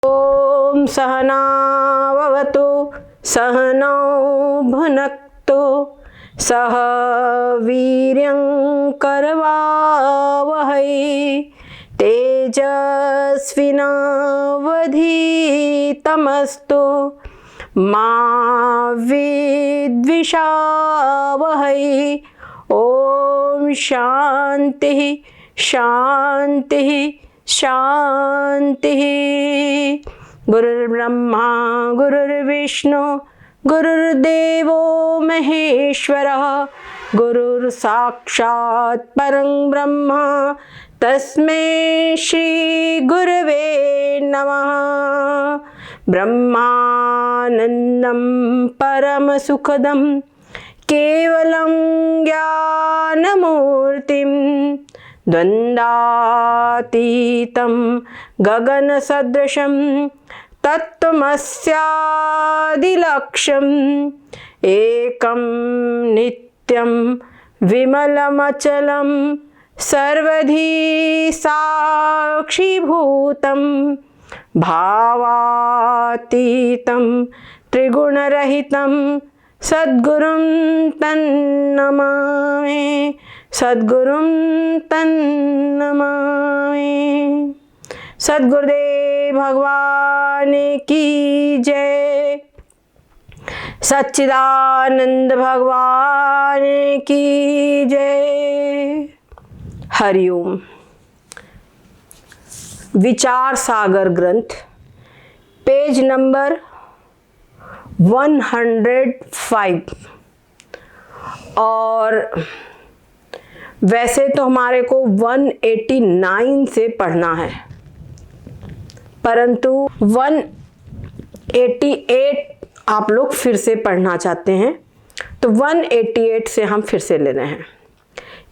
ओम सहनाववतु सहनौ भुनक्तु सह वीर्यं करवावहै तेजस्विनावधीतमस्तु मा विद्विषावहै। ओम शांति शांति शांति। गुरुर्ब्रह्मा गुरुर्विष्णु गुरुर्देवो महेश्वरः गुरुर्साक्षात् परं ब्रह्म तस्मै श्री गुरवे नमः। ब्रह्मानन्दं परमसुखदं केवलं ज्ञानमूर्तिं द्वन्द्वातीतं गगनसदृशं तत्त्वमस्यादिलक्ष्यम् एकं नित्यं विमलमचलं सर्वधी साक्षीभूतं भावातीतं त्रिगुणरहितं सद्गुरुं तन्नमामि सद्गुरुं तन्नमामि। सद्गुरुदेव भगवान की जय। सच्चिदानंद भगवान की जय। हरिओम। विचार सागर ग्रंथ पेज नंबर 105। और वैसे तो हमारे को 189 से पढ़ना है, परंतु 188 आप लोग फिर से पढ़ना चाहते हैं, तो 188 से हम फिर से ले रहे हैं।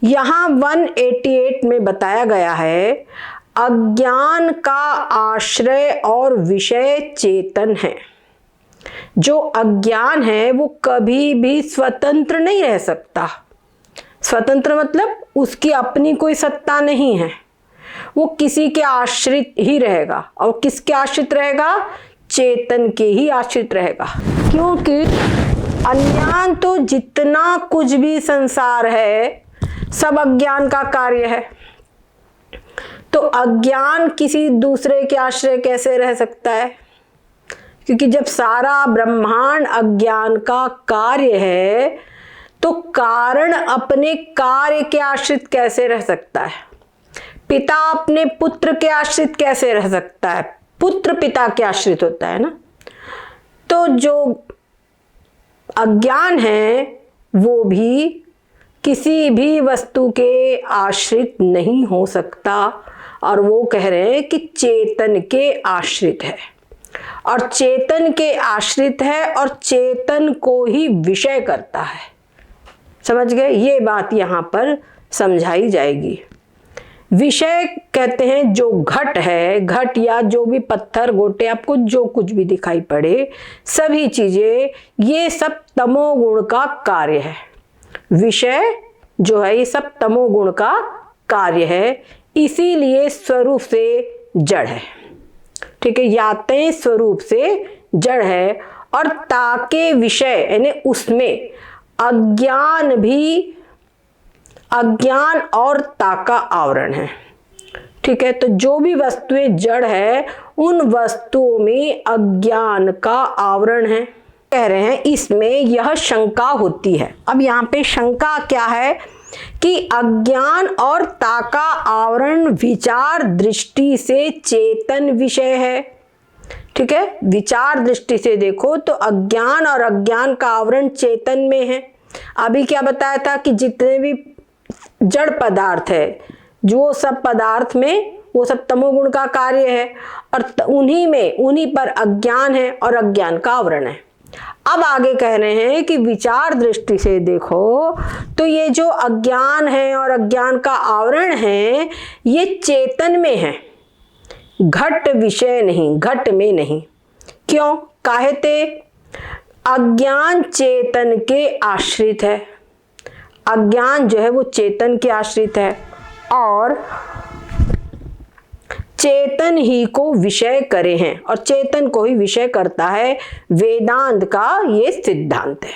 यहाँ 188 में बताया गया है अज्ञान का आश्रय और विषय चेतन है। जो अज्ञान है वो कभी भी स्वतंत्र नहीं रह सकता। स्वतंत्र मतलब उसकी अपनी कोई सत्ता नहीं है, वो किसी के आश्रित ही रहेगा। और किसके आश्रित रहेगा? चेतन के ही आश्रित रहेगा। क्योंकि अज्ञान तो जितना कुछ भी संसार है सब अज्ञान का कार्य है। तो अज्ञान किसी दूसरे के आश्रय कैसे रह सकता है? क्योंकि जब सारा ब्रह्मांड अज्ञान का कार्य है तो कारण अपने कार्य के आश्रित कैसे रह सकता है? पिता अपने पुत्र के आश्रित कैसे रह सकता है? पुत्र पिता के आश्रित होता है ना। तो जो अज्ञान है वो भी किसी भी वस्तु के आश्रित नहीं हो सकता। और वो कह रहे हैं कि चेतन के आश्रित है, और चेतन के आश्रित है और चेतन को ही विषय करता है। समझ गए? ये बात यहाँ पर समझाई जाएगी। विषय कहते हैं जो घट है, घट या जो भी पत्थर गोटे आपको जो कुछ भी दिखाई पड़े, सभी चीजें ये सब तमोगुण का कार्य है। विषय जो है ये सब तमोगुण का कार्य है, इसीलिए स्वरूप से जड़ है। ठीक है, यातें स्वरूप से जड़ है और ताके विषय यानी उसमें अज्ञान भी, अज्ञान और ताका आवरण है। ठीक है, तो जो भी वस्तुएं जड़ है उन वस्तुओं में अज्ञान का आवरण है। कह रहे हैं इसमें यह शंका होती है। अब यहाँ पे शंका क्या है कि अज्ञान और ताका आवरण विचार दृष्टि से चेतन विषय है। ठीक है, विचार दृष्टि से देखो तो अज्ञान और अज्ञान का आवरण चेतन में है। अभी क्या बताया था कि जितने भी जड़ पदार्थ है जो सब पदार्थ में वो सब तमोगुण का कार्य है, और उन्हीं पर अज्ञान है और अज्ञान का आवरण है। अब आगे कह रहे हैं कि विचार दृष्टि से देखो तो ये जो अज्ञान है और अज्ञान का आवरण है ये चेतन में है, घट विषय नहीं, घट में नहीं। क्यों? काहेते अज्ञान चेतन के आश्रित है। अज्ञान जो है वो चेतन के आश्रित है और चेतन ही को विषय करे हैं, और चेतन को ही विषय करता है, वेदांत का ये सिद्धांत है।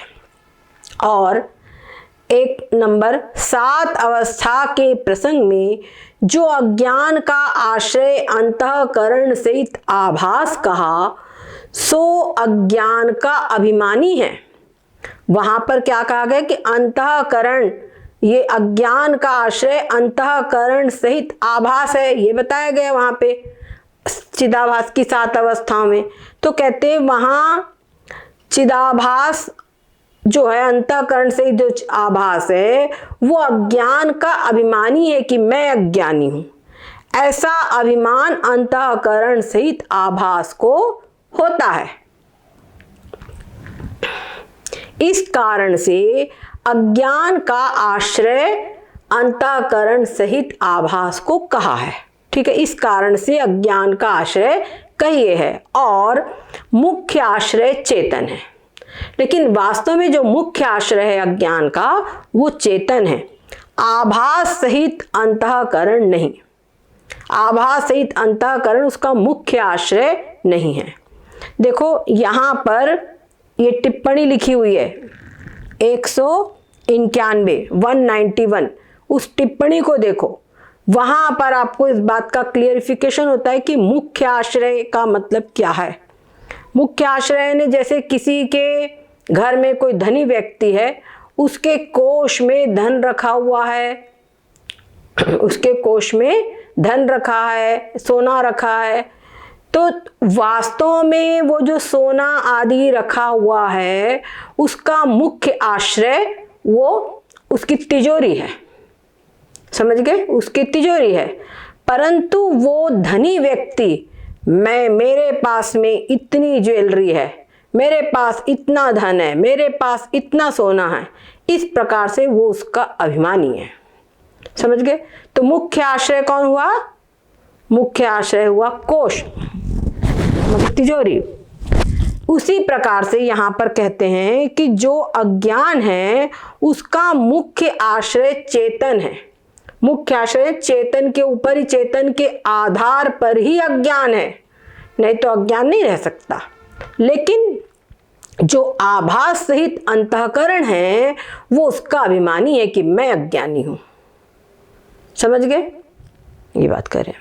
और एक नंबर 7 अवस्था के प्रसंग में जो अज्ञान का आश्रय अंतःकरण सहित आभास कहा, सो अज्ञान का अभिमानी है। वहां पर क्या कहा गया कि अंतःकरण, ये अज्ञान का आश्रय अंतःकरण सहित आभास है, ये बताया गया वहां पे चिदाभास की 7 अवस्थाओं में। तो कहते हैं वहां चिदाभास जो है, अंतःकरण से जो आभास है, वो अज्ञान का अभिमानी है कि मैं अज्ञानी हूं। ऐसा अभिमान अंतःकरण सहित आभास को होता है। इस कारण से अज्ञान का आश्रय अंतःकरण सहित आभास को कहा है। ठीक है, इस कारण से अज्ञान का आश्रय कहिए है, और मुख्य आश्रय चेतन है। लेकिन वास्तव में जो मुख्य आश्रय है अज्ञान का, वो चेतन है, आभास सहित अंतःकरण नहीं। आभास सहित अंतःकरण उसका मुख्य आश्रय नहीं है। देखो यहां पर ये टिप्पणी लिखी हुई है 191, उस टिप्पणी को देखो। वहां पर आपको इस बात का क्लियरिफिकेशन होता है कि मुख्य आश्रय का मतलब क्या है। मुख्य आश्रय ने, जैसे किसी के घर में कोई धनी व्यक्ति है, उसके कोष में धन रखा हुआ है, उसके कोष में धन रखा है, सोना रखा है, तो वास्तव में वो जो सोना आदि रखा हुआ है, उसका मुख्य आश्रय वो उसकी तिजोरी है। समझ गए, उसकी तिजोरी है। परंतु वो धनी व्यक्ति, मेरे पास में इतनी ज्वेलरी है, मेरे पास इतना धन है, मेरे पास इतना सोना है, इस प्रकार से वो उसका अभिमानी है। समझ गए। तो मुख्य आश्रय कौन हुआ? मुख्य आश्रय हुआ कोष, तिजोरी। उसी प्रकार से यहां पर कहते हैं कि जो अज्ञान है उसका मुख्य आश्रय चेतन है। मुख्य आश्रय चेतन के ऊपर ही, चेतन के आधार पर ही अज्ञान है, नहीं तो अज्ञान नहीं रह सकता। लेकिन जो आभास सहित अंतःकरण है वो उसका अभिमानी है कि मैं अज्ञानी हूं। समझ गए, ये बात करें।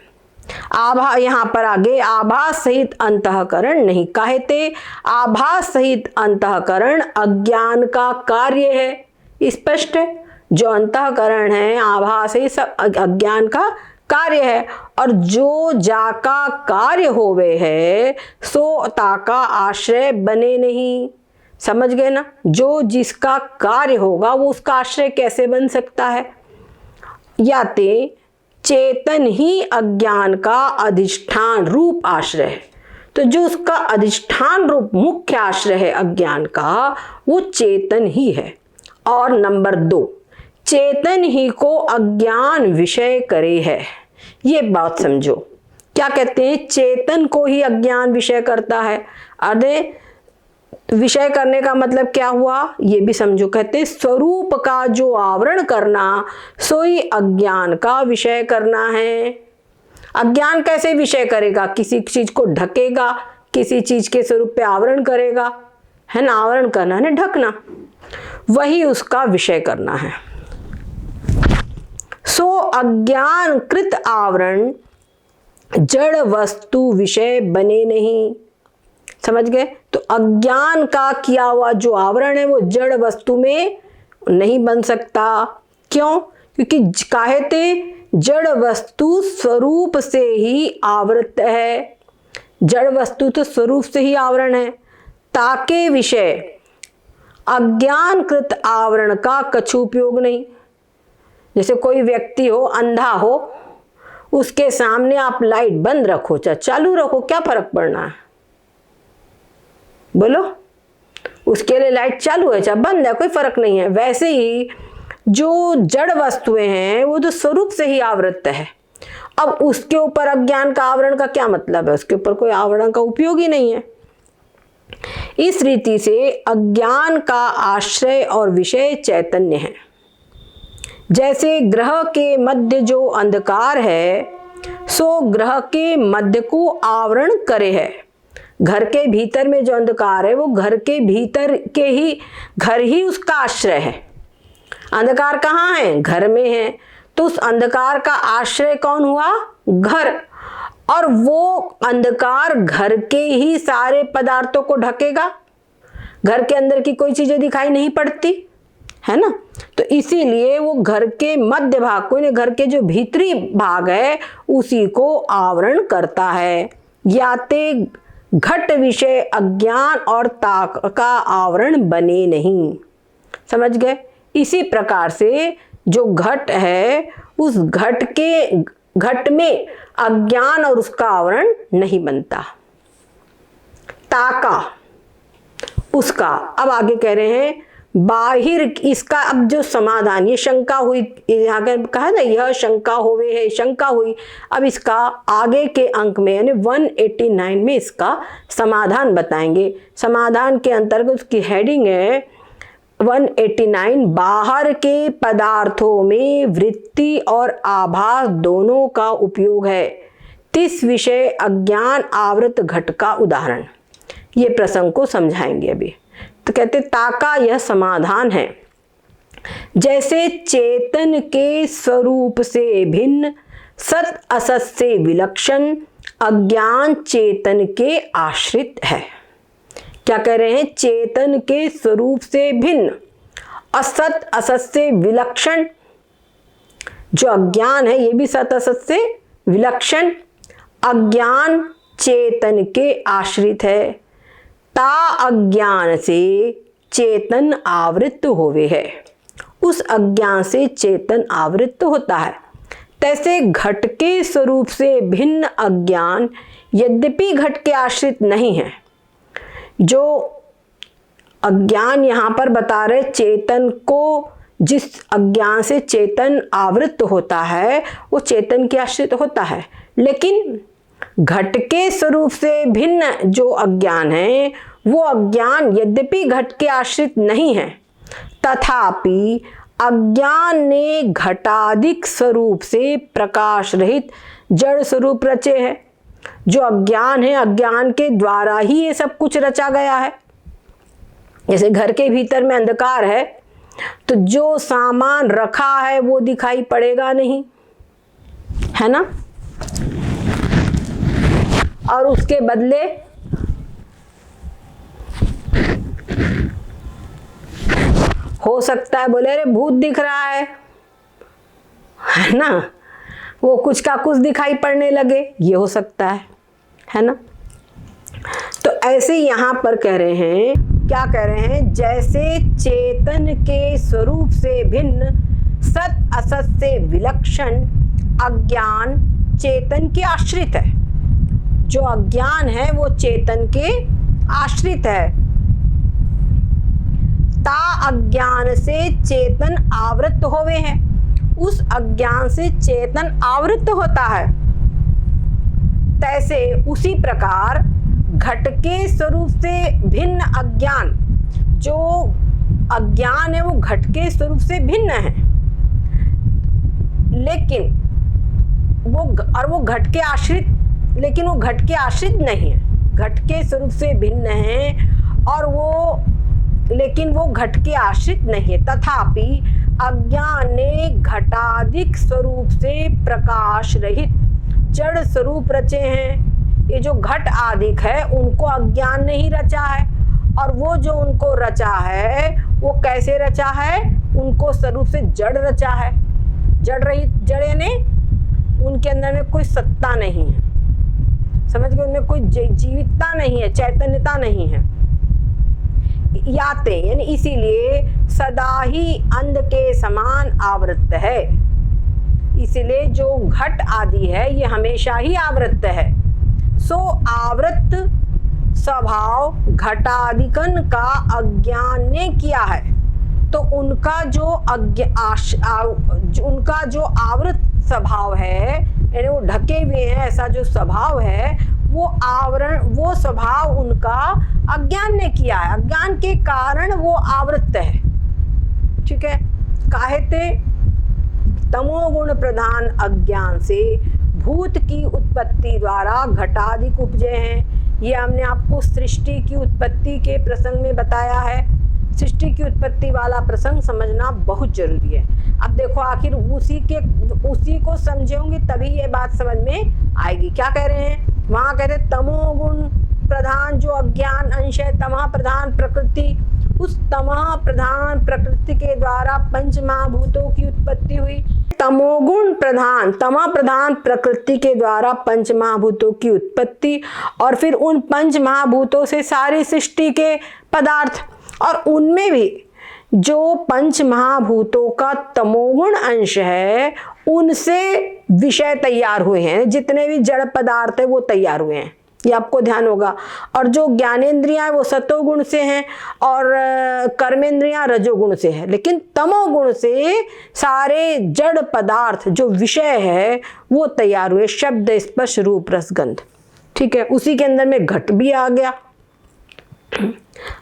यहां पर आगे आभास सहित अंतःकरण नहीं कहते। आभास सहित अंतःकरण अज्ञान का कार्य है। स्पष्ट है, जो अंतःकरण है आभास है, सब अज्ञान का कार्य है। और जो जाका कार्य होवे है सो ताका आश्रय बने नहीं। समझ गए ना, जो जिसका कार्य होगा वो उसका आश्रय कैसे बन सकता है? या ते चेतन ही अज्ञान का अधिष्ठान रूप आश्रय है। तो जो उसका अधिष्ठान रूप मुख्य आश्रय है अज्ञान का, वो चेतन ही है। और नंबर 2, चेतन ही को अज्ञान विषय करे है। ये बात समझो, क्या कहते हैं? चेतन को ही अज्ञान विषय करता है। अरे विषय करने का मतलब क्या हुआ, ये भी समझो। कहते हैं स्वरूप का जो आवरण करना सोई अज्ञान का विषय करना है। अज्ञान कैसे विषय करेगा? किसी चीज को ढकेगा, किसी चीज के स्वरूप पे आवरण करेगा, है ना। आवरण करना है ना, ढकना, वही उसका विषय करना है। सो अज्ञान कृत आवरण जड़ वस्तु विषय बने नहीं। समझ गए। तो अज्ञान का किया हुआ जो आवरण है वो जड़ वस्तु में नहीं बन सकता। क्यों? क्योंकि कहते जड़ वस्तु स्वरूप से ही आवृत है। जड़ वस्तु तो स्वरूप से ही आवरण है। ताके विषय अज्ञानकृत आवरण का कछु उपयोग नहीं। जैसे कोई व्यक्ति हो, अंधा हो, उसके सामने आप लाइट बंद रखो चाहे चालू रखो, क्या फर्क पड़ना है? बोलो, उसके लिए लाइट चालू है चाहे बंद है, कोई फर्क नहीं है। वैसे ही जो जड़ वस्तुएं हैं वो तो स्वरूप से ही आवृत है। अब उसके ऊपर अज्ञान का आवरण का क्या मतलब है? उसके ऊपर कोई आवरण का उपयोग ही नहीं है। इस रीति से अज्ञान का आश्रय और विषय चैतन्य है। जैसे ग्रह के मध्य जो अंधकार है सो ग्रह के मध्य को आवरण करे है। घर के भीतर में जो अंधकार है वो घर के भीतर के ही घर ही उसका आश्रय है। अंधकार कहाँ है? घर में है। तो उस अंधकार का आश्रय कौन हुआ? घर। और वो अंधकार घर के ही सारे पदार्थों को ढकेगा। घर के अंदर की कोई चीजें दिखाई नहीं पड़ती है ना। तो इसीलिए वो घर के मध्य भाग को, घर के जो भीतरी भाग है उसी को आवरण करता है। याते घट विषय अज्ञान और ताक का आवरण बने नहीं। समझ गए? इसी प्रकार से जो घट है उस घट में अज्ञान और उसका आवरण नहीं बनता। ताका उसका। अब आगे कह रहे हैं बाहिर इसका। अब जो समाधान, ये शंका हुई, यहाँ कहा ना यह शंका होवे है, शंका हुई। अब इसका आगे के अंक में यानी 189 में इसका समाधान बताएंगे। समाधान के अंतर्गत उसकी हेडिंग है 189 बाहर के पदार्थों में वृत्ति और आभास दोनों का उपयोग है। 30 विषय अज्ञान आवृत घट का उदाहरण। ये प्रसंग को समझाएंगे अभी। तो कहते ताका यह समाधान है। जैसे चेतन के स्वरूप से भिन्न सत असत से विलक्षण अज्ञान चेतन के आश्रित है। क्या कह रहे हैं? चेतन के स्वरूप से भिन्न, असत असत से विलक्षण। जो अज्ञान है ये भी सत असत से विलक्षण। अज्ञान चेतन के आश्रित है। ता अज्ञान से चेतन आवृत्त होवे है। उस अज्ञान से चेतन आवृत्त होता है। तैसे घट के स्वरूप से भिन्न अज्ञान यद्यपि घट के आश्रित नहीं है। जो अज्ञान यहाँ पर बता रहे चेतन को, जिस अज्ञान से चेतन आवृत्त होता है वो चेतन के आश्रित होता है। लेकिन घट के स्वरूप से भिन्न जो अज्ञान है वो अज्ञान यद्यपि घट के आश्रित नहीं है, तथापि अज्ञान ने घटादिक स्वरूप से प्रकाश रहित जड़ स्वरूप रचे हैं। जो अज्ञान है, अज्ञान के द्वारा ही ये सब कुछ रचा गया है। जैसे घर के भीतर में अंधकार है तो जो सामान रखा है वो दिखाई पड़ेगा नहीं, है ना। और उसके बदले हो सकता है बोले अरे भूत दिख रहा है ना, वो कुछ का कुछ दिखाई पड़ने लगे, ये हो सकता है ना। तो ऐसे यहाँ पर कह रहे हैं, क्या कह रहे हैं? जैसे चेतन के स्वरूप से भिन्न सत असत से विलक्षण अज्ञान चेतन के आश्रित है। जो अज्ञान है वो चेतन के आश्रित है। ता अज्ञान से चेतन आवृत्त होवे है। उस अज्ञान से चेतन आवृत्त होता है। तैसे उसी प्रकार घट के स्वरूप से भिन्न अज्ञान, जो अज्ञान है वो घट के स्वरूप से भिन्न है, लेकिन वो घट के आश्रित, लेकिन वो घट के आश्रित नहीं है। घट के स्वरूप से भिन्न है और लेकिन वो घट के आश्रित नहीं है। तथापि अज्ञान ने घटादिक स्वरूप से प्रकाश रहित जड़ स्वरूप रचे हैं। ये जो घट आदिक है उनको अज्ञान ने ही रचा है, और वो जो उनको रचा है वो कैसे रचा है? उनको स्वरूप से जड़ रचा है। जड़ रहित, जड़ यानी उनके अंदर में कोई सत्ता नहीं है, समझ गए? उनमें कोई जीवितता नहीं है, चैतन्यता नहीं है। याते यानी इसीलिए सदा ही अंध के समान आवृत्त है। इसीलिए जो घट आदि है ये हमेशा ही आवृत्त है। सो आवृत्त स्वभाव घटादिकन का अज्ञान ने किया है। तो उनका जो आवृत स्वभाव है, यानी वो ढके हुए हैं, ऐसा जो स्वभाव है वो स्वभाव उनका अज्ञान ने किया है। अज्ञान के कारण वो आवृत्त है। ठीक है। काहे ते तमोगुण प्रधान अज्ञान से भूत की उत्पत्ति द्वारा घटादिक उपजे हैं। ये हमने आपको सृष्टि की उत्पत्ति के प्रसंग में बताया है। सृष्टि की उत्पत्ति वाला प्रसंग समझना बहुत जरूरी है। अब देखो आखिर उसी को समझेंगे तभी ये बात समझ में आएगी। क्या कह रहे हैं वहां, कहते तमोगुण प्रधान जो अज्ञान अंश है, तमः प्रधान प्रकृति, उस तमः प्रधान प्रकृति के द्वारा पंच महाभूतों की उत्पत्ति हुई। तमोगुण प्रधान, तमः प्रधान प्रकृति के द्वारा पंच महाभूतों की उत्पत्ति, और फिर उन पंच महाभूतों से सारी सृष्टि के पदार्थ, और उनमें भी जो पंच महाभूतों का तमोगुण अंश है उनसे विषय तैयार हुए हैं। जितने भी जड़ पदार्थ है वो तैयार हुए हैं, ये आपको ध्यान होगा। और जो ज्ञानेंद्रियां वो सतोगुण से हैं और कर्मेंद्रियां रजोगुण से है, लेकिन तमोगुण से सारे जड़ पदार्थ जो विषय है वो तैयार हुए, शब्द स्पर्श रूप रस गंध। ठीक है, उसी के अंदर में घट भी आ गया।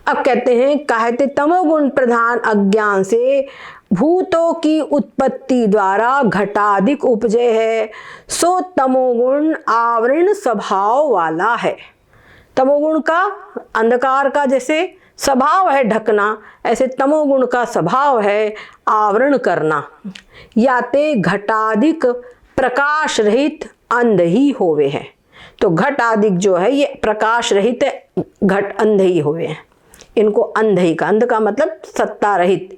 अब कहते हैं कहते तमोगुण प्रधान अज्ञान से भूतों की उत्पत्ति द्वारा घटादिक उपजे है, सो तमोगुण आवरण स्वभाव वाला है। तमोगुण का अंधकार का जैसे स्वभाव है ढकना, ऐसे तमोगुण का स्वभाव है आवरण करना। याते घटादिक प्रकाश रहित अंध ही होवे है। तो घट आदिक जो है ये प्रकाश रहित है, घट अंध ही हुए हैं। इनको अंध ही का, अंध का मतलब सत्ता रहित,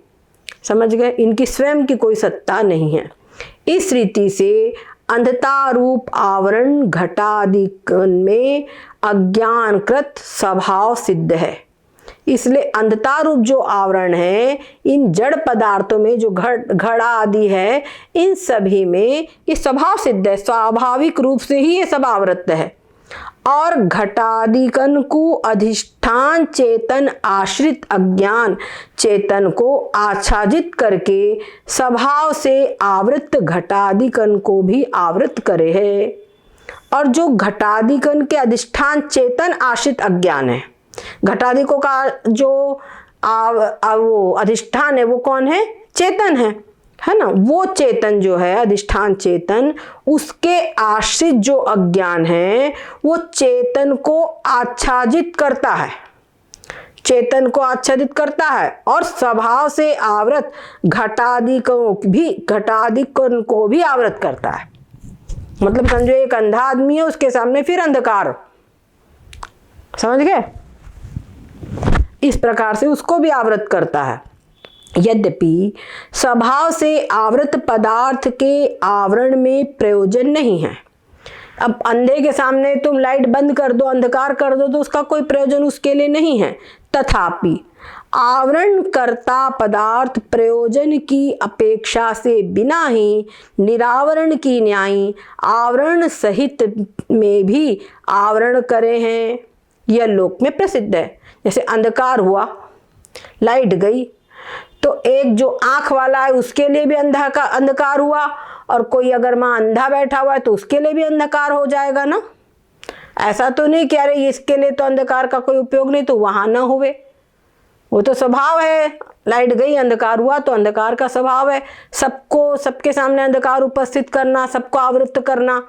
समझ गए, इनकी स्वयं की कोई सत्ता नहीं है। इस रीति से अंधता रूप आवरण घटादिक में अज्ञानकृत स्वभाव सिद्ध है। इसलिए अंधता रूप जो आवरण है इन जड़ पदार्थों में, जो घड़ा आदि है, इन सभी में ये स्वभाव सिद्ध है, स्वाभाविक रूप से ही ये सब आवृत है। और घटादिकन को अधिष्ठान चेतन आश्रित अज्ञान चेतन को आच्छादित करके स्वभाव से आवृत घटादिकन को भी आवृत करे है। और जो घटादिकन के अधिष्ठान चेतन आश्रित अज्ञान है, घटादिकों का जो वो अधिष्ठान है वो कौन है, चेतन है ना। वो चेतन जो है अधिष्ठान चेतन, उसके आश्रित जो अज्ञान है वो चेतन को आच्छादित करता है, चेतन को आच्छादित करता है और स्वभाव से आवृत घटादिकों को भी आवृत करता है। मतलब समझो एक अंधा आदमी है, उसके सामने फिर अंधकार, समझ गए, इस प्रकार से उसको भी आवृत करता है। यद्यपि स्वभाव से आवृत पदार्थ के आवरण में प्रयोजन नहीं है। अब अंधे के सामने तुम लाइट बंद कर दो, अंधकार कर दो, तो उसका कोई प्रयोजन उसके लिए नहीं है। तथापि आवरण करता पदार्थ प्रयोजन की अपेक्षा से बिना ही निरावरण की न्यायी आवरण सहित में भी आवरण करे हैं, यह लोक में प्रसिद्ध है। जैसे अंधकार हुआ, लाइट गई, तो एक जो आंख वाला है उसके लिए भी अंधकार हुआ, और कोई अगर मां अंधा बैठा हुआ है तो उसके लिए भी अंधकार हो जाएगा ना। ऐसा तो नहीं कि अरे इसके लिए तो अंधकार का कोई उपयोग नहीं तो वहां ना हुए, वो तो स्वभाव है। लाइट गई, अंधकार हुआ, तो अंधकार का स्वभाव है सबको, सबके सामने अंधकार उपस्थित करना, सबको आवृत करना,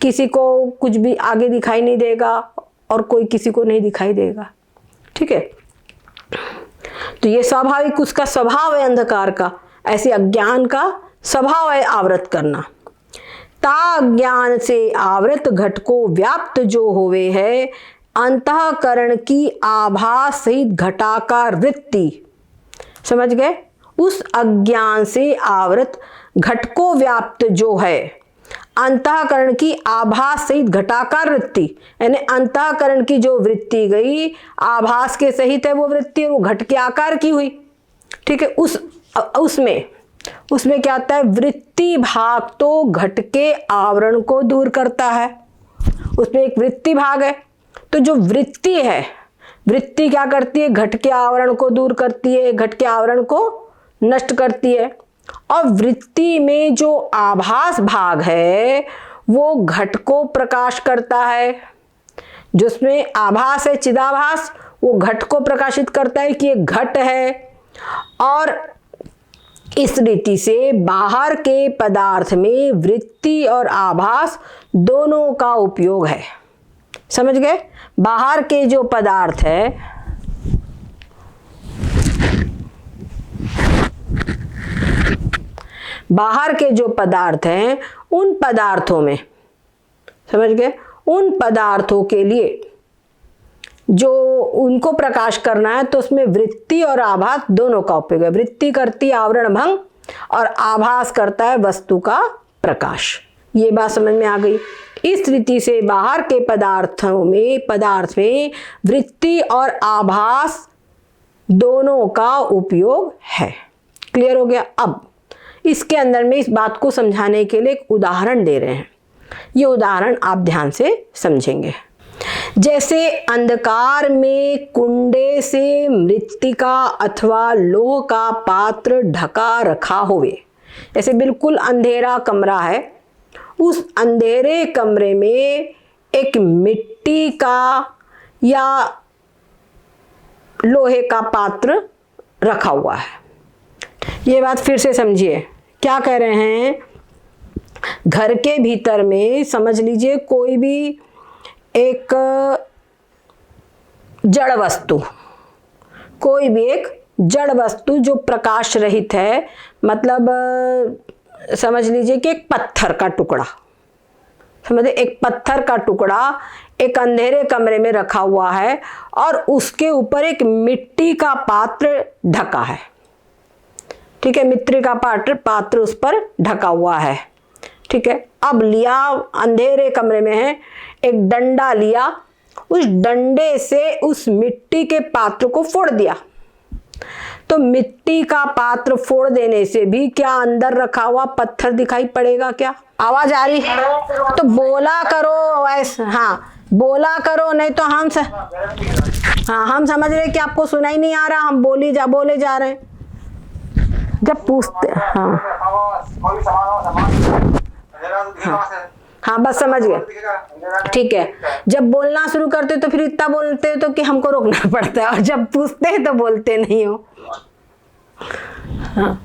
किसी को कुछ भी आगे दिखाई नहीं देगा और कोई किसी को नहीं दिखाई देगा। ठीक है, तो ये स्वाभाविक उसका स्वभाव है अंधकार का, ऐसे अज्ञान का स्वभाव है आवृत करना। ता अज्ञान से आवृत घट को व्याप्त जो होवे है, अंतःकरण की आभास सहित घटाकार वृत्ति, समझ गए, उस अज्ञान से आवृत घट को व्याप्त जो है, अंतःकरण की आभास सहित घटाकार वृत्ति, यानी अंतःकरण की जो वृत्ति गई आभास के सहित है वो वृत्ति, वो घट के आकार की हुई। ठीक है, उसमें क्या आता है, वृत्ति भाग तो घट के आवरण को दूर करता है। उसमें एक वृत्ति भाग है, तो जो वृत्ति है, वृत्ति क्या करती है, घट के आवरण को दूर करती है, घट के आवरण को नष्ट करती है। और वृत्ति में जो आभास भाग है वो घट को प्रकाश करता है। जिसमें आभास है, चिदाभास, वो घट को प्रकाशित करता है कि ये घट है। और इस रीति से बाहर के पदार्थ में वृत्ति और आभास दोनों का उपयोग है। समझ गए? बाहर के जो पदार्थ है, बाहर के जो पदार्थ हैं उन पदार्थों में, समझ गए, उन पदार्थों के लिए जो उनको प्रकाश करना है तो उसमें वृत्ति और आभास दोनों का उपयोग है। वृत्ति करती है आवरण भंग और आभास करता है वस्तु का प्रकाश। ये बात समझ में आ गई। इस रीति से बाहर के पदार्थ में वृत्ति और आभास दोनों का उपयोग है। क्लियर हो गया? अब इसके अंदर में इस बात को समझाने के लिए एक उदाहरण दे रहे हैं। ये उदाहरण आप ध्यान से समझेंगे। जैसे अंधकार में कुंडे से मृत्तिका अथवा लोह का पात्र ढका रखा होवे। ऐसे बिल्कुल अंधेरा कमरा है, उस अंधेरे कमरे में एक मिट्टी का या लोहे का पात्र रखा हुआ है। ये बात फिर से समझिए, क्या कह रहे हैं? घर के भीतर में समझ लीजिए कोई भी एक जड़ वस्तु, कोई भी एक जड़ वस्तु जो प्रकाश रहित है, मतलब समझ लीजिए कि एक पत्थर का टुकड़ा, समझे, एक पत्थर का टुकड़ा एक अंधेरे कमरे में रखा हुआ है और उसके ऊपर एक मिट्टी का पात्र ढका है। ठीक है, मिट्टी का पात्र उस पर ढका हुआ है। ठीक है, अब लिया, अंधेरे कमरे में है, एक डंडा लिया, उस डंडे से उस मिट्टी के पात्र को फोड़ दिया। तो मिट्टी का पात्र फोड़ देने से भी क्या अंदर रखा हुआ पत्थर दिखाई पड़ेगा? क्या आवाज आ रही है? तो बोला करो ऐसा, हाँ बोला करो, नहीं तो हम हम समझ रहे कि आपको सुनाई नहीं आ रहा, हम बोले जा रहे हैं। जब पूछते हाँ बस समझ गए। ठीक है, जब बोलना शुरू करते तो फिर इतना बोलते हो तो कि हमको रोकना पड़ता है, और जब पूछते हैं तो बोलते नहीं हो। हाँ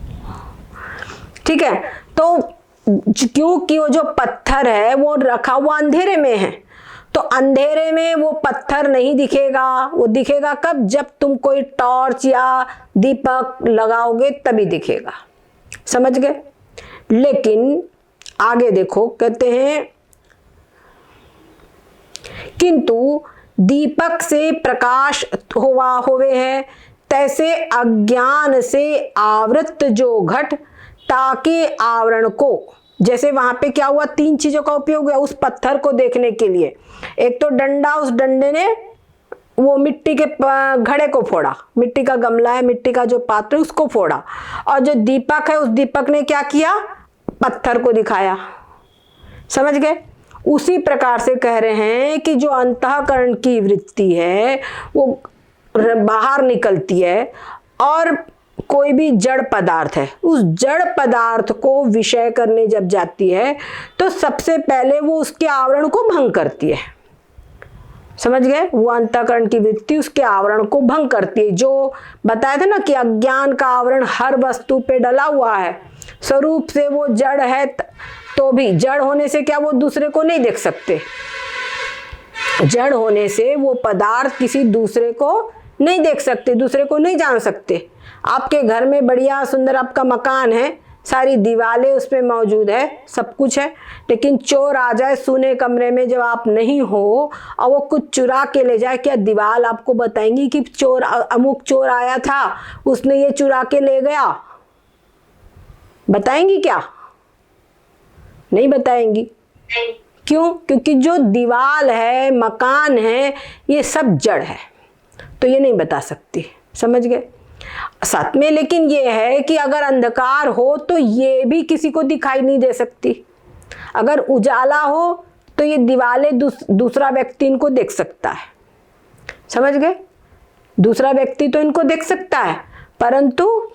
ठीक है, तो क्योंकि वो जो पत्थर है वो रखा हुआ अंधेरे में है, तो अंधेरे में वो पत्थर नहीं दिखेगा। वो दिखेगा कब? जब तुम कोई टॉर्च या दीपक लगाओगे तभी दिखेगा। समझ गए? लेकिन आगे देखो, कहते हैं किंतु दीपक से प्रकाश होवे है, तैसे अज्ञान से आवृत जो घट ताके आवरण को। जैसे वहां पे क्या हुआ, तीन चीजों का उपयोग हुआ उस पत्थर को देखने के लिए। एक तो डंडा, उस डंडे ने वो मिट्टी के घड़े को फोड़ा, मिट्टी का गमला है, मिट्टी का जो पात्र है उसको फोड़ा, और जो दीपक है उस दीपक ने क्या किया, पत्थर को दिखाया। समझ गए? उसी प्रकार से कह रहे हैं कि जो अंतःकरण की वृत्ति है वो बाहर निकलती है और कोई भी जड़ पदार्थ है, उस जड़ पदार्थ को विषय करने जब जाती है तो सबसे पहले वो उसके आवरण को भंग करती है। समझ गए? वो अंतःकरण की वृत्ति उसके आवरण को भंग करती है। जो बताया था ना कि अज्ञान का आवरण हर वस्तु पे डला हुआ है, स्वरूप से वो जड़ है, तो भी जड़ होने से क्या वो दूसरे को नहीं देख सकते, जड़ होने से वो पदार्थ किसी दूसरे को नहीं देख सकते, दूसरे को नहीं जान सकते। आपके घर में बढ़िया सुंदर आपका मकान है, सारी दीवारें उस पे मौजूद है, सब कुछ है, लेकिन चोर आ जाए सूने कमरे में जब आप नहीं हो और वो कुछ चुरा के ले जाए, क्या दीवार आपको बताएंगी कि चोर, अमुक चोर आया था, उसने ये चुरा के ले गया? बताएंगी क्या? नहीं बताएंगी। क्यों? क्योंकि जो दीवार है, मकान है, ये सब जड़ है, तो ये नहीं बता सकती। समझ गए? साथ में लेकिन ये है कि अगर अंधकार हो तो ये भी किसी को दिखाई नहीं दे सकती, अगर उजाला हो तो ये दीवारें दूसरा व्यक्ति इनको देख सकता है। समझ गए? दूसरा व्यक्ति तो इनको देख सकता है, परंतु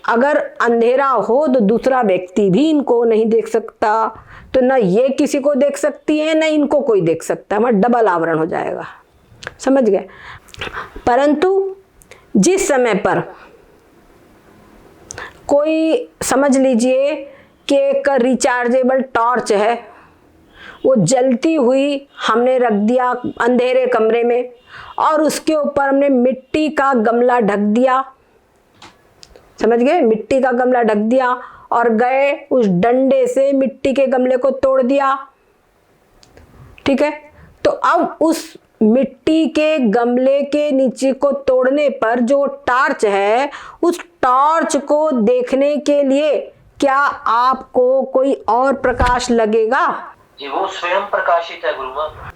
अगर अंधेरा हो तो दूसरा व्यक्ति भी इनको नहीं देख सकता, तो ना ये किसी को देख सकती है ना इनको कोई देख सकता है, मतलब डबल आवरण हो जाएगा। समझ गए? परंतु जिस समय पर कोई समझ लीजिए कि एक रिचार्जेबल टॉर्च है, वो जलती हुई हमने रख दिया अंधेरे कमरे में और उसके ऊपर हमने मिट्टी का गमला ढक दिया, समझ गए, मिट्टी का गमला ढक दिया और गए उस डंडे से मिट्टी के गमले को तोड़ दिया, ठीक है। तो अब उस मिट्टी के गमले के नीचे को तोड़ने पर जो टॉर्च है, उस टॉर्च को देखने के लिए क्या आपको कोई और प्रकाश लगेगा? जी, वो स्वयं प्रकाशित है गुरुमा।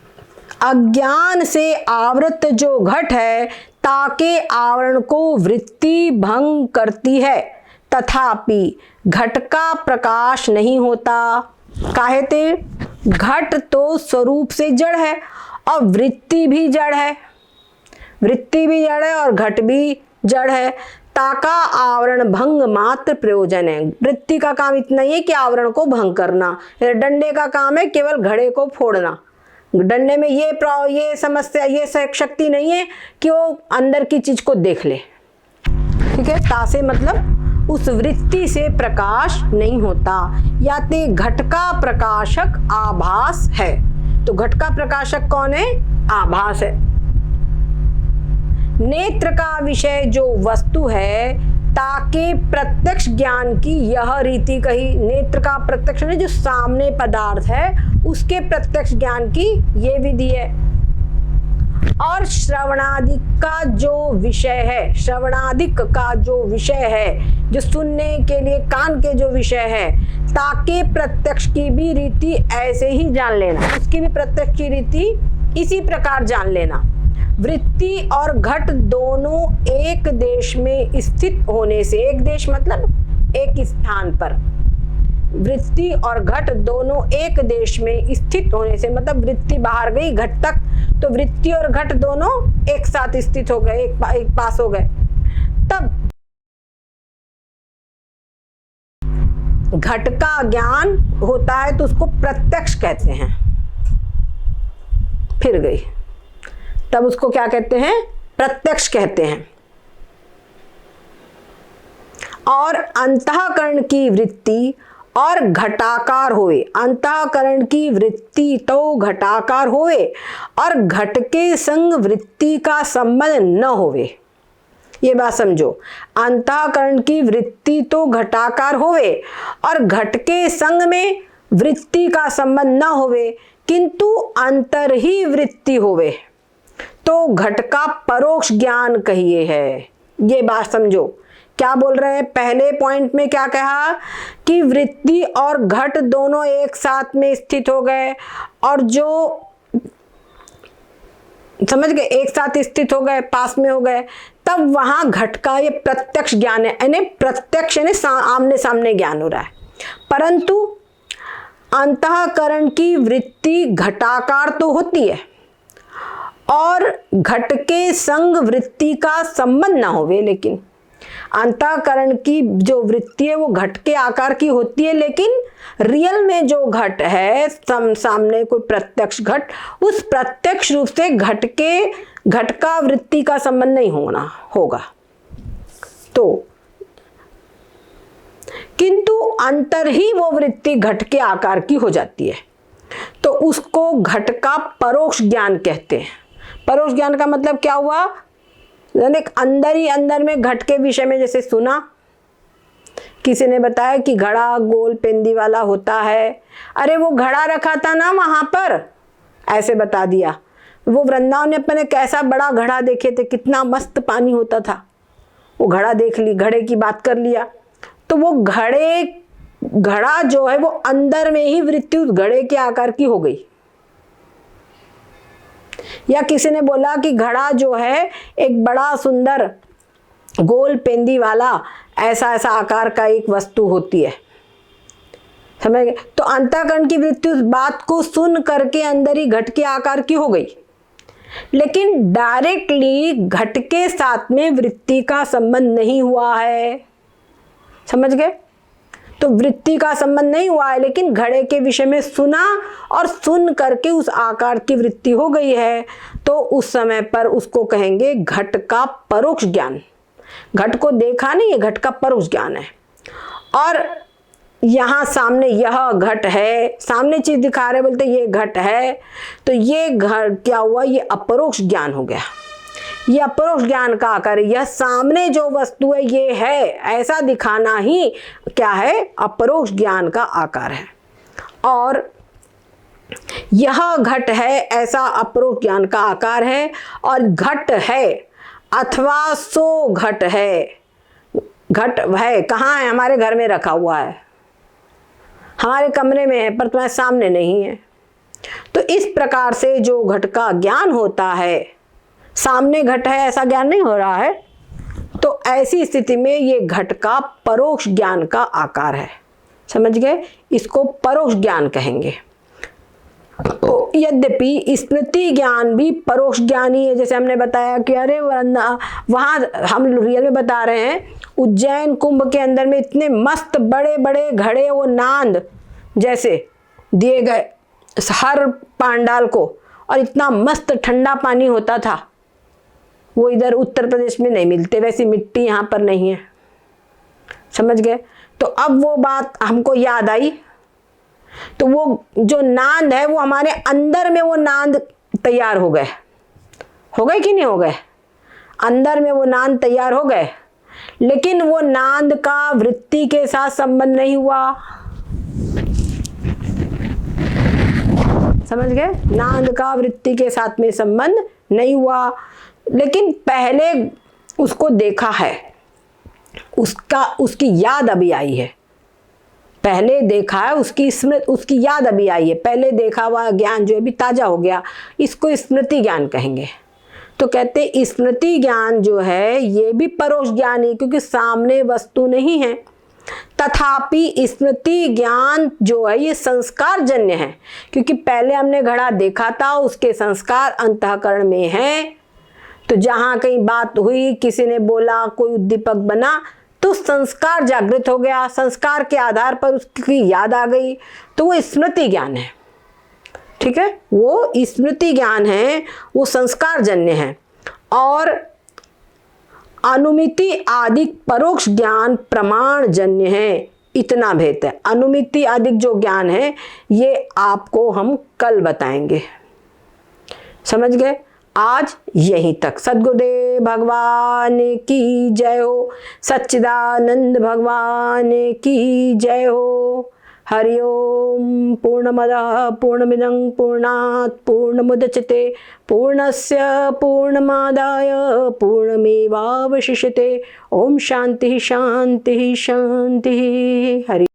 अज्ञान से आवृत जो घट है ताके आवरण को वृत्ति भंग करती है, तथापि घट का प्रकाश नहीं होता। काहे ते? घट तो स्वरूप से जड़ है और वृत्ति भी जड़ है, वृत्ति भी जड़ है और घट भी जड़ है। ताका आवरण भंग मात्र प्रयोजन है। वृत्ति का काम इतना ही है कि आवरण को भंग करना, डंडे का काम है केवल घड़े को फोड़ना। डंडे में ये समस्या, ये शक्ति नहीं है कि वो अंदर की चीज को देख ले, ठीक है। तासे मतलब उस वृत्ति से प्रकाश नहीं होता। या ते घट का प्रकाशक आभास है। तो घट का प्रकाशक कौन है? आभास है। नेत्र का विषय जो वस्तु है ताके प्रत्यक्ष ज्ञान की यह रीति कही। नेत्र का प्रत्यक्ष नहीं, जो सामने पदार्थ है उसके प्रत्यक्ष ज्ञान की ये विधि है। और श्रवणादिक का जो विषय है, श्रवणादिक का जो विषय है, जो सुनने के लिए कान के जो विषय है, ताके प्रत्यक्ष की भी रीति ऐसे ही जान लेना, उसकी भी प्रत्यक्ष की रीति इसी प्रकार जान लेना। वृत्ति और घट दोनों एक देश में स्थित होने से, एक देश मतलब एक स्थान पर, वृत्ति और घट दोनों एक देश में स्थित होने से, मतलब वृत्ति बाहर गई घट तक, तो वृत्ति और घट दोनों एक साथ स्थित हो गए, एक पास हो गए। तब घट का ज्ञान होता है तो उसको प्रत्यक्ष कहते हैं। फिर गई, तब उसको क्या कहते हैं? प्रत्यक्ष कहते हैं। और अंतःकरण की वृत्ति और घटाकार होए, अंतःकरण की वृत्ति तो घटाकार होए और घट के संग वृत्ति का संबंध न होवे। ये बात समझो, अंतःकरण की वृत्ति तो घटाकार होवे और घट के संग में वृत्ति का संबंध न होवे, किंतु अंतर ही वृत्ति होवे तो घट का परोक्ष ज्ञान कहिए है। ये बात समझो, क्या बोल रहे हैं? पहले पॉइंट में क्या कहा कि वृत्ति और घट दोनों एक साथ में स्थित हो गए और जो समझ गए, एक साथ स्थित हो गए, पास में हो गए, तब वहां घट का ये प्रत्यक्ष ज्ञान है, यानी प्रत्यक्ष यानी आमने सामने ज्ञान हो रहा है। परंतु अंतःकरण की वृत्ति घटाकार तो होती है और घट के संग वृत्ति का संबंध ना होवे, लेकिन अंतःकरण की जो वृत्ति है वो घट के आकार की होती है, लेकिन रियल में जो घट है, सामने कोई प्रत्यक्ष घट, उस प्रत्यक्ष रूप से घट का वृत्ति का संबंध नहीं होगा। तो किंतु अंतर ही वो वृत्ति घट के आकार की हो जाती है, तो उसको घट का परोक्ष ज्ञान कहते हैं। परोक्ष ज्ञान का मतलब क्या हुआ? यानी अंदर ही अंदर में घट के विषय में, जैसे सुना किसी ने बताया कि घड़ा गोल पेंदी वाला होता है, अरे वो घड़ा रखा था ना वहां पर, ऐसे बता दिया। वो वृंदावन में अपने कैसा बड़ा घड़ा देखे थे, कितना मस्त पानी होता था, वो घड़ा देख ली, घड़े की बात कर लिया, तो वो घड़ा जो है वो अंदर में ही वृत्ति उस घड़े के आकार की हो गई। या किसी ने बोला कि घड़ा जो है एक बड़ा सुंदर गोल पेंदी वाला ऐसा आकार का एक वस्तु होती है, समझ गए? तो अंतःकरण की वृत्ति उस बात को सुन करके अंदर ही घट के आकार की हो गई, लेकिन डायरेक्टली घट के साथ में वृत्ति का संबंध नहीं हुआ है, समझ गए? तो वृत्ति का संबंध नहीं हुआ है, लेकिन घड़े के विषय में सुना और सुन करके उस आकार की वृत्ति हो गई है, तो उस समय पर उसको कहेंगे घट का परोक्ष ज्ञान। घट को देखा नहीं, ये घट का परोक्ष ज्ञान है। और यहाँ सामने यह घट है, सामने चीज दिखा रहे, बोलते ये घट है, तो ये घट क्या हुआ, ये अपरोक्ष ज्ञान हो गया। ये अपरोक्ष ज्ञान का आकार है। यह सामने जो वस्तु है ये है, ऐसा दिखाना ही क्या है, अपरोक्ष ज्ञान का आकार है। और यह घट है, ऐसा अपरोक्ष ज्ञान का आकार है। और घट है अथवा सो घट है, घट है कहाँ है, हमारे घर में रखा हुआ है, हमारे कमरे में है, पर तुम्हारे सामने नहीं है। तो इस प्रकार से जो घट का ज्ञान होता है, सामने घट है ऐसा ज्ञान नहीं हो रहा है, तो ऐसी स्थिति में ये घट का परोक्ष ज्ञान का आकार है। समझ गए, इसको परोक्ष ज्ञान कहेंगे। तो यद्यपि स्मृति ज्ञान भी परोक्ष ज्ञान ही है। जैसे हमने बताया कि अरे वहां हम रियल में बता रहे हैं, उज्जैन कुंभ के अंदर में इतने मस्त बड़े बड़े घड़े, वो नांद जैसे दिए गए हर पांडाल को, और इतना मस्त ठंडा पानी होता था, वो इधर उत्तर प्रदेश में नहीं मिलते, वैसी मिट्टी यहाँ पर नहीं है। समझ गए, तो अब वो बात हमको याद आई। तो वो जो नांद है वो हमारे अंदर में, वो नांद तैयार हो गए कि नहीं हो गए, अंदर में वो नांद तैयार हो गए, लेकिन वो नांद का वृत्ति के साथ संबंध नहीं हुआ। समझ गए, नांद का वृत्ति के साथ में संबंध नहीं हुआ, लेकिन पहले उसको देखा है, उसकी याद अभी आई है, पहले देखा है, उसकी स्मृति, उसकी याद अभी आई है, पहले देखा हुआ ज्ञान जो अभी ताजा हो गया, इसको स्मृति ज्ञान कहेंगे। तो कहते स्मृति ज्ञान जो है ये भी परोक्ष ज्ञान है, क्योंकि सामने वस्तु नहीं है। तथापि स्मृति ज्ञान जो है ये संस्कार जन्य है, क्योंकि पहले हमने घड़ा देखा था, उसके संस्कार अंतःकरण में हैं। तो जहां कहीं बात हुई, किसी ने बोला, कोई उद्दीपक बना, तो संस्कार जागृत हो गया, संस्कार के आधार पर उसकी याद आ गई, तो वो स्मृति ज्ञान है। ठीक है, वो स्मृति ज्ञान है, वो संस्कार जन्य है। और अनुमिति आदि परोक्ष ज्ञान प्रमाण जन्य है, इतना भेद है। अनुमिति आदि जो ज्ञान है ये आपको हम कल बताएंगे। समझ गए, आज यहीं तक। सद्गुरुदेव भगवान की जय हो, सच्चिदानंद भगवान की जय हो। हरि ओम। पूर्णमदः पूर्णमिदं पूर्णात् पूर्णमुदच्यते पूर्णस्य पूर्णमादाय पूर्णमेवावशिष्यते। ओम शांति शांति शांति। हरि